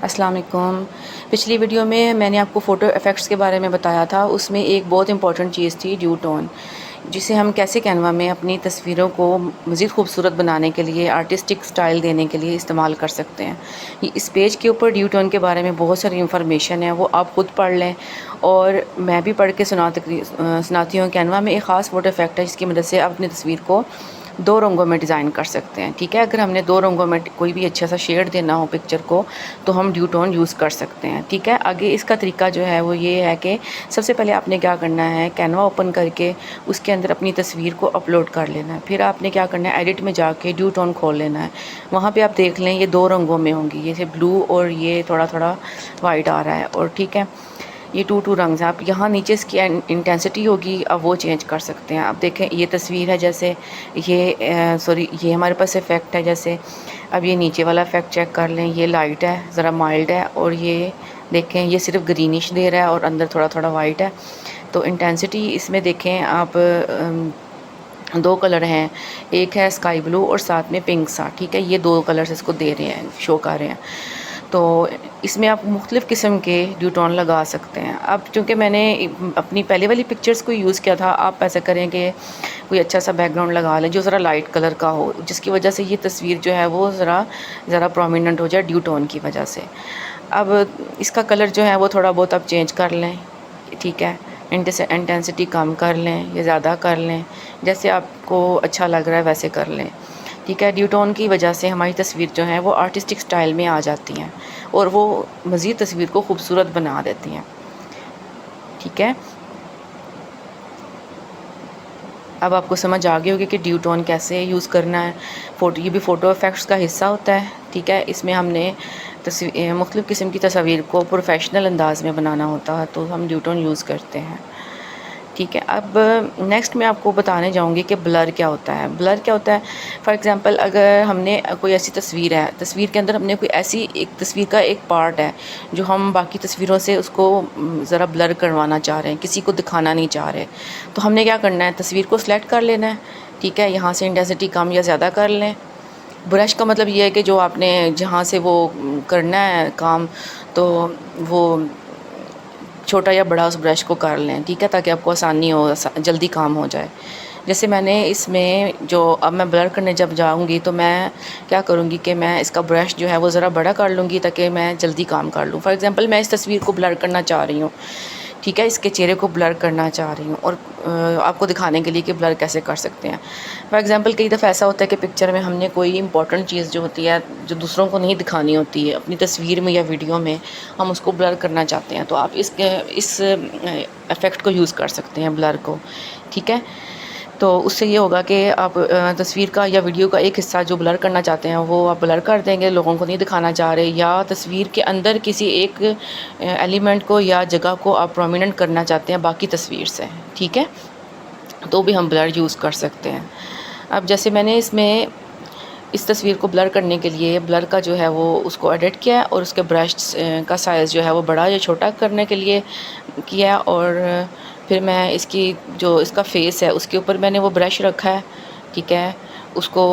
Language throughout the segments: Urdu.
السلام علیکم۔ پچھلی ویڈیو میں نے آپ کو فوٹو ایفیکٹس کے بارے میں بتایا تھا۔ اس میں ایک بہت امپورٹنٹ چیز تھی ڈیو ٹون، جسے ہم کیسے کینوا میں اپنی تصویروں کو مزید خوبصورت بنانے کے لیے، آرٹسٹک سٹائل دینے کے لیے استعمال کر سکتے ہیں۔ اس پیج کے اوپر ڈیو ٹون کے بارے میں بہت ساری انفارمیشن ہے، وہ آپ خود پڑھ لیں اور میں بھی پڑھ کے سناتی ہوں۔ کینوا میں ایک خاص فوٹو ایفیکٹ ہے جس کی مدد سے آپ اپنی تصویر کو 2 رنگوں میں ڈیزائن کر سکتے ہیں، ٹھیک ہے۔ اگر ہم نے 2 رنگوں میں کوئی بھی اچھا سا شیڈ دینا ہو پکچر کو تو ہم ڈیو ٹون یوز کر سکتے ہیں، ٹھیک ہے۔ آگے اس کا طریقہ جو ہے وہ یہ ہے کہ سب سے پہلے آپ نے کیا کرنا ہے، کینوا اوپن کر کے اس کے اندر اپنی تصویر کو اپلوڈ کر لینا ہے۔ پھر آپ نے کیا کرنا ہے، ایڈٹ میں جا کے ڈیو ٹون کھول لینا ہے۔ وہاں پہ آپ دیکھ لیں یہ 2 رنگوں میں ہوں گی، یہ بلو اور یہ تھوڑا تھوڑا وائٹ آ رہا ہے، اور ٹھیک ہے یہ 2 رنگز ہیں۔ آپ یہاں نیچے اس کی انٹینسٹی ہوگی، اب وہ چینج کر سکتے ہیں۔ اب دیکھیں یہ تصویر ہے، جیسے یہ ہمارے پاس افیکٹ ہے، جیسے اب یہ نیچے والا افیکٹ چیک کر لیں، یہ لائٹ ہے، ذرا مائلڈ ہے، اور یہ دیکھیں یہ صرف گرینش دے رہا ہے اور اندر تھوڑا تھوڑا وائٹ ہے۔ تو انٹینسٹی اس میں دیکھیں آپ 2 کلر ہیں، ایک ہے اسکائی بلو اور ساتھ میں پنک سا، ٹھیک ہے۔ یہ 2 کلرز اس کو دے رہے ہیں، شو کر رہے ہیں۔ تو اس میں آپ مختلف قسم کے ڈیو ٹون لگا سکتے ہیں۔ اب چونکہ میں نے اپنی پہلے والی پکچرز کو یوز کیا تھا، آپ ایسا کریں کہ کوئی اچھا سا بیک گراؤنڈ لگا لیں جو ذرا لائٹ کلر کا ہو، جس کی وجہ سے یہ تصویر جو ہے وہ ذرا پرومیننٹ ہو جائے ڈیو ٹون کی وجہ سے۔ اب اس کا کلر جو ہے وہ تھوڑا بہت آپ چینج کر لیں، ٹھیک ہے۔ انٹینسٹی کم کر لیں یا زیادہ کر لیں، جیسے آپ کو اچھا لگ رہا ہے ویسے کر لیں، ٹھیک ہے۔ ڈیو ٹون کی وجہ سے ہماری تصویر جو ہے وہ آرٹسٹک سٹائل میں آ جاتی ہیں اور وہ مزید تصویر کو خوبصورت بنا دیتی ہیں، ٹھیک ہے۔ اب آپ کو سمجھ آ گئی ہوگی کہ ڈیو ٹون کیسے یوز کرنا ہے۔ یہ بھی فوٹو ایفیکٹس کا حصہ ہوتا ہے، ٹھیک ہے۔ اس میں ہم نے مختلف قسم کی تصاویر کو پروفیشنل انداز میں بنانا ہوتا ہے تو ہم ڈیو ٹون یوز کرتے ہیں، ٹھیک ہے۔ اب نیکسٹ میں آپ کو بتانے جاؤں گی کہ بلر کیا ہوتا ہے۔ بلر کیا ہوتا ہے، فار ایگزامپل اگر ہم نے کوئی ایسی تصویر ہے، تصویر کے اندر ہم نے کوئی ایسی ایک تصویر کا ایک پارٹ ہے جو ہم باقی تصویروں سے اس کو ذرا بلر کروانا چاہ رہے ہیں، کسی کو دکھانا نہیں چاہ رہے، تو ہم نے کیا کرنا ہے، تصویر کو سلیکٹ کر لینا ہے، ٹھیک ہے۔ یہاں سے انٹینسٹی کم یا زیادہ کر لیں۔ برش کا مطلب یہ ہے کہ جو آپ نے جہاں سے وہ کرنا ہے کام، تو وہ چھوٹا یا بڑا اس برش کو کر لیں، ٹھیک ہے، تاکہ آپ کو آسانی ہو، جلدی کام ہو جائے۔ جیسے میں نے اس میں اب میں بلر کرنے جب جاؤں گی تو میں کیا کروں گی کہ میں اس کا برش جو ہے وہ ذرا بڑا کر لوں گی تاکہ میں جلدی کام کر لوں۔ فار ایگزامپل میں اس تصویر کو بلر کرنا چاہ رہی ہوں، ٹھیک ہے، اس کے چہرے کو بلر کرنا چاہ رہی ہوں، اور آپ کو دکھانے کے لیے کہ بلر کیسے کر سکتے ہیں۔ فار ایگزامپل کئی دفعہ ایسا ہوتا ہے کہ پکچر میں ہم نے کوئی امپورٹنٹ چیز جو ہوتی ہے جو دوسروں کو نہیں دکھانی ہوتی ہے، اپنی تصویر میں یا ویڈیو میں ہم اس کو بلر کرنا چاہتے ہیں، تو آپ اس ایفیکٹ کو یوز کر سکتے ہیں، بلر کو، ٹھیک ہے۔ تو اس سے یہ ہوگا کہ آپ تصویر کا یا ویڈیو کا ایک حصہ جو بلر کرنا چاہتے ہیں وہ آپ بلر کر دیں گے، لوگوں کو نہیں دکھانا چاہ رہے، یا تصویر کے اندر کسی ایک ایلیمنٹ کو یا جگہ کو آپ پرومیننٹ کرنا چاہتے ہیں باقی تصویر سے، ٹھیک ہے، تو بھی ہم بلر یوز کر سکتے ہیں۔ اب جیسے میں نے اس میں اس تصویر کو بلر کرنے کے لیے بلر کا جو ہے وہ اس کو ایڈٹ کیا ہے، اور اس کے برش کا سائز جو ہے وہ بڑا یا چھوٹا کرنے کے لیے کیا، اور پھر میں اس کا فیس ہے اس کے اوپر میں نے وہ برش رکھا ہے، ٹھیک ہے، اس کو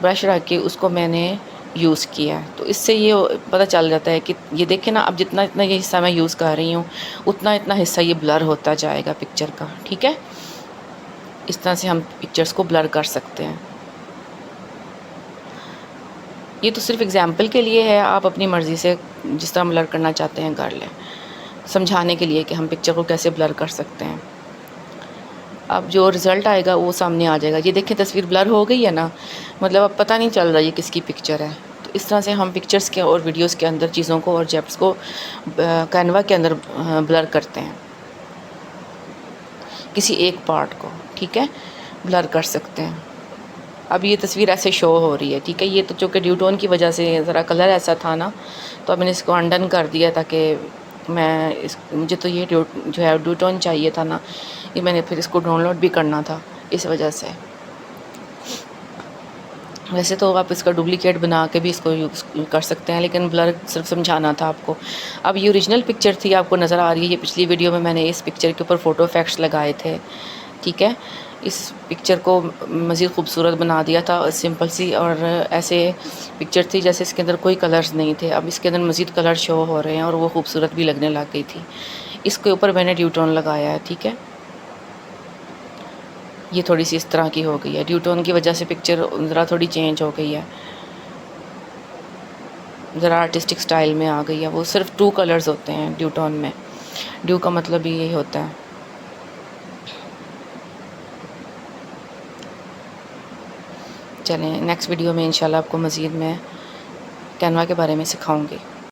برش رکھ کے اس کو میں نے یوز کیا ہے۔ تو اس سے یہ پتہ چل جاتا ہے کہ یہ دیکھیں نا، اب جتنا یہ حصہ میں یوز کر رہی ہوں اتنا حصہ یہ بلر ہوتا جائے گا پکچر کا، ٹھیک ہے۔ اس طرح سے ہم پکچرز کو بلر کر سکتے ہیں۔ یہ تو صرف اگزامپل کے لیے ہے، آپ اپنی مرضی سے جس طرح بلر کرنا چاہتے ہیں کر لیں، سمجھانے کے لیے کہ ہم پکچر کو کیسے بلر کر سکتے ہیں۔ اب جو رزلٹ آئے گا وہ سامنے آ جائے گا۔ یہ دیکھیں تصویر بلر ہو گئی ہے نا، مطلب اب پتہ نہیں چل رہا یہ کس کی پکچر ہے۔ تو اس طرح سے ہم پکچرز کے اور ویڈیوز کے اندر چیزوں کو اور آبجیکٹس کو کینوا کے اندر بلر کرتے ہیں، کسی ایک پارٹ کو، ٹھیک ہے، بلر کر سکتے ہیں۔ اب یہ تصویر ایسے شو ہو رہی ہے، ٹھیک ہے۔ یہ تو چونکہ ڈیو ٹون کی وجہ سے ذرا کلر ایسا تھا نا، تو اب میں نے اس کو انڈن کر دیا تاکہ مجھے تو یہ جو ہے ڈیو ٹون چاہیے تھا نا، یہ میں نے پھر اس کو ڈاؤن لوڈ بھی کرنا تھا، اس وجہ سے۔ ویسے تو آپ اس کا ڈپلیکیٹ بنا کے بھی اس کو یوز کر سکتے ہیں، لیکن بلر صرف سمجھانا تھا آپ کو۔ اب یہ اوریجنل پکچر تھی، آپ کو نظر آ رہی ہے، یہ پچھلی ویڈیو میں نے اس پکچر کے اوپر فوٹو ایفیکٹس لگائے تھے، ٹھیک ہے۔ اس پکچر کو مزید خوبصورت بنا دیا تھا، سمپل سی اور ایسے پکچر تھی جیسے اس کے اندر کوئی کلرز نہیں تھے. اب اس کے اندر مزید کلر شو ہو رہے ہیں اور وہ خوبصورت بھی لگنے لگ گئی تھی. اس کے اوپر میں نے ڈیو ٹون لگایا ہے. ٹھیک ہے، یہ تھوڑی سی اس طرح کی ہو گئی ہے. ڈیو ٹون کی وجہ سے پکچر ذرا تھوڑی چینج ہو گئی ہے، ذرا آرٹسٹک سٹائل میں آ گئی ہے. وہ صرف 2 کلرز ہوتے ہیں ڈیو ٹون میں. ڈیو کا مطلب ہی یہی ہوتا ہے. چلیں نیکسٹ ویڈیو میں انشاءاللہ آپ کو مزید میں کینوا کے بارے میں سکھاؤں گی.